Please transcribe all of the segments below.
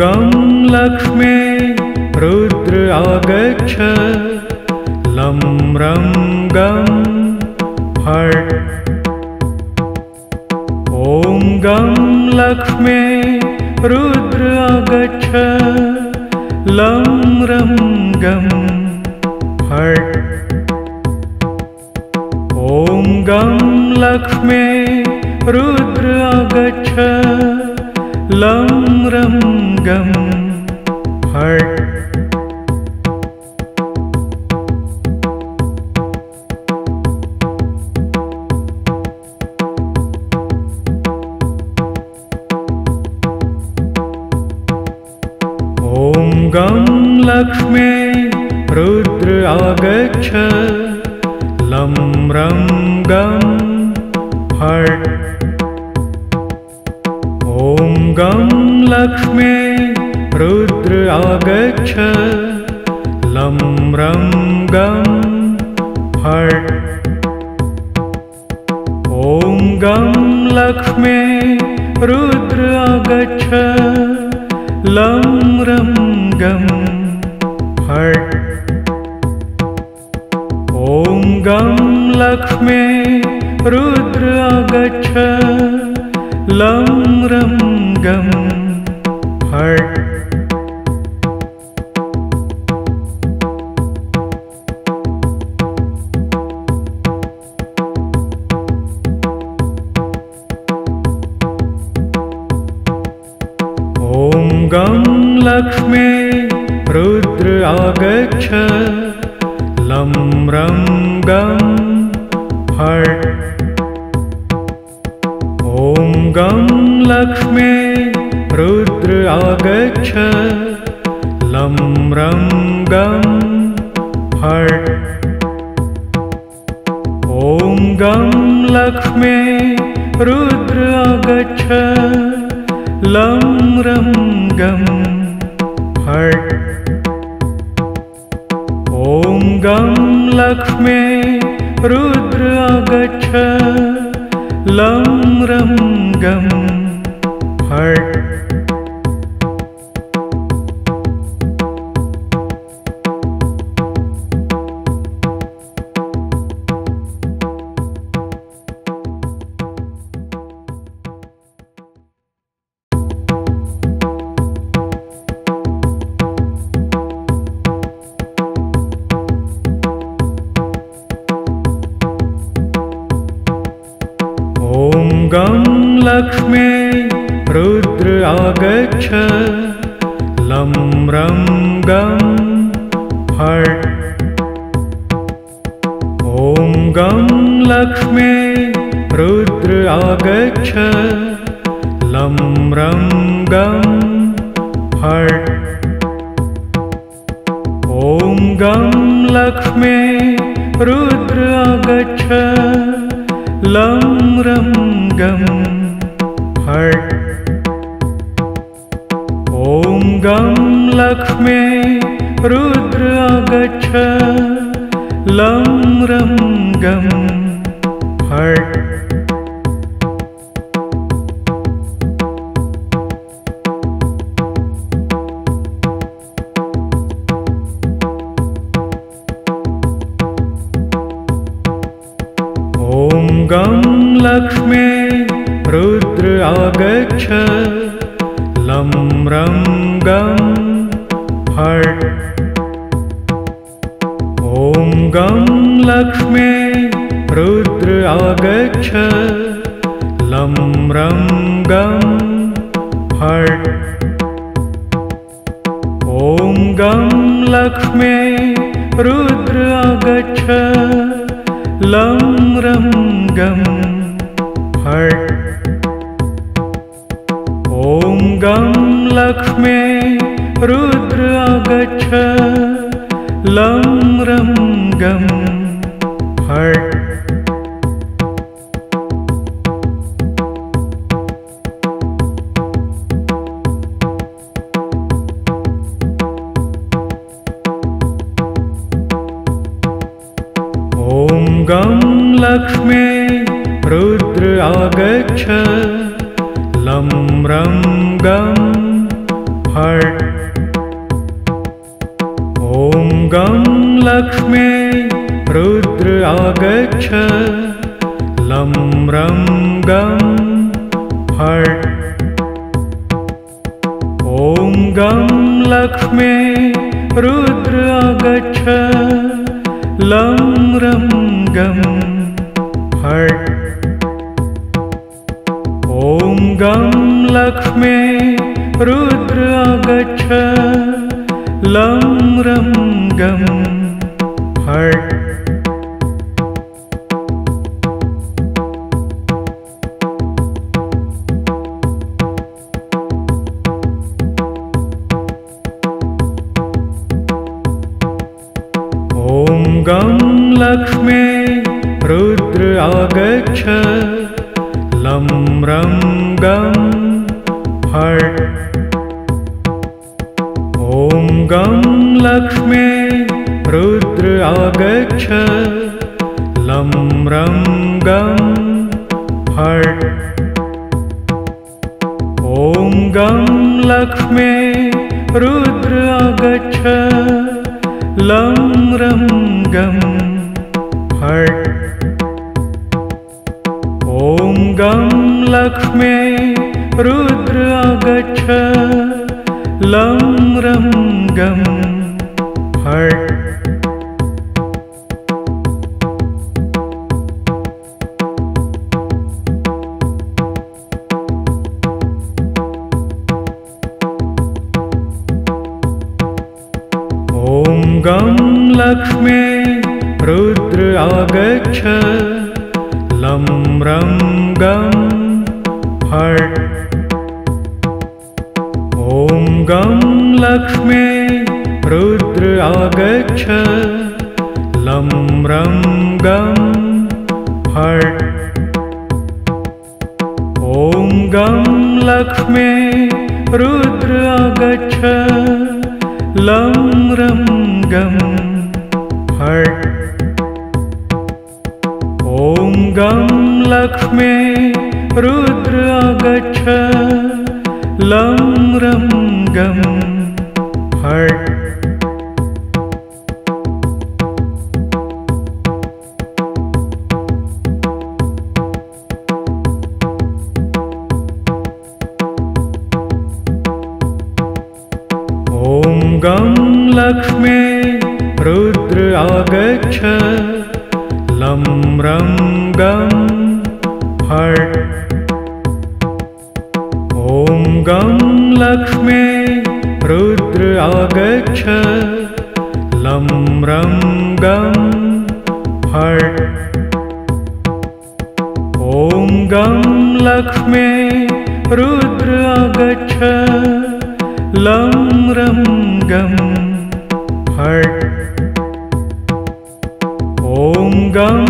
गं लक्ष्मी रुद्र आगच्छ लं रं गं फट् ॐ गं लक्ष्मी रुद्र आगच्छ लं रं गं फट् ॐ गं लक्ष्मी रुद्र आगच्छ लं रं गं फट् ॐ गं लक्ष्मी रुद्र आगच्छ लं रं गं फट् ॐ गं लक्ष्मी रुद्र आगच्छ लं रं गं फट् ॐ गं लक्ष्मी रुद्र आगच्छ लं रं गं फट् ॐ गं लक्ष्मी रुद्र आगच्छ लं रं गं फट् ॐ गं लक्ष्मी रुद्र आगच्छ लं रं गं फट् ॐ गं लक्ष्मी रुद्र आगच्छ लं रं गं फट् ॐ गं लक्ष्मी रुद्र आगच्छ लं रं गं फट् ॐ गं लक्ष्मी रुद्र आगच्छ लं रं गं फट् ॐ गं लक्ष्मी रुद्र आगच्छ लं रं गं फट् ॐ गं लक्ष्मी रुद्र आगच्छ लं रं गं फट् ॐ गं लक्ष्मी रुद्र आगच्छ लं रं गं फट् ॐ गं लक्ष्मी रुद्र आगच्छ लं रं गं फट् ॐ गं लक्ष्मी रुद्र आगच्छ लं रं गं फट् ॐ गं लक्ष्मी रुद्र आगच्छ लं रं गं फट् ॐ गं लक्ष्मी रुद्र आगच्छ लं रं गं फट् ॐ गं लक्ष्मी रुद्र आगच्छ लं रं गं फट् ॐ गं लक्ष्मी रुद्र आगच्छ लं रं गं फट्। ॐ गं लक्ष्म्यै रुद्र आगच्छ। लं रं गं फट्। ॐ गं लक्ष्म्यै रुद्र आगच्छ। लं रं गं फट्। ॐ गं लक्ष्म्यै रुद्र आगच्छ। लं रं गं फट्। ॐ गं लक्ष्म्यै रुद्र आगच्छ। लं रं गं फट्। ॐ गं लक्ष्म्यै रुद्र आगच्छ। लं रं गं फट्। ॐ गं लक्ष्म्यै रुद्र आगच्छ। लं रं गं फट्। ॐ गं लक्ष्म्यै रुद्र आगच्छ। लं रं गं फट्। ॐ गं लक्ष्म्यै रुद्र आगच्छ। लं रं गं फट्। ॐ गं लक्ष्म्यै रुद्र आगच्छ। लं रं गं फट्। ॐ गं लक्ष्म्यै रुद्र आगच्छ। लं रं गं फट्। ॐ गं लक्ष्म्यै रुद्र आगच्छ। लं रं गं फट्। ॐ गं लक्ष्म्यै रुद्र आगच्छ। लं रं गं फट्। ॐ गं लक्ष्म्यै रुद्र आगच्छ। लं रं गं फट्। ॐ गं लक्ष्म्यै रुद्र आगच्छ। लं रं गं फट्। ॐ गं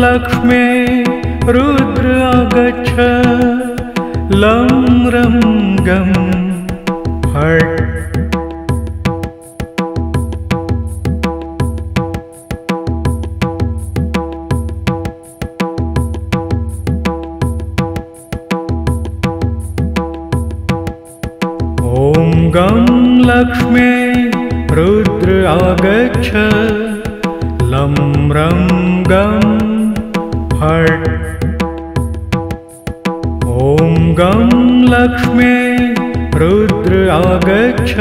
लक्ष्म्यै रुद्र आगच्छ। लं रं गं फट्। ॐ गं लक्ष्म्यै रुद्र आगच्छ। लं रं गं फट्। ॐ गं लक्ष्म्यै रुद्र आगच्छ।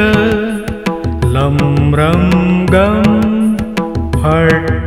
लं रं गं फट्।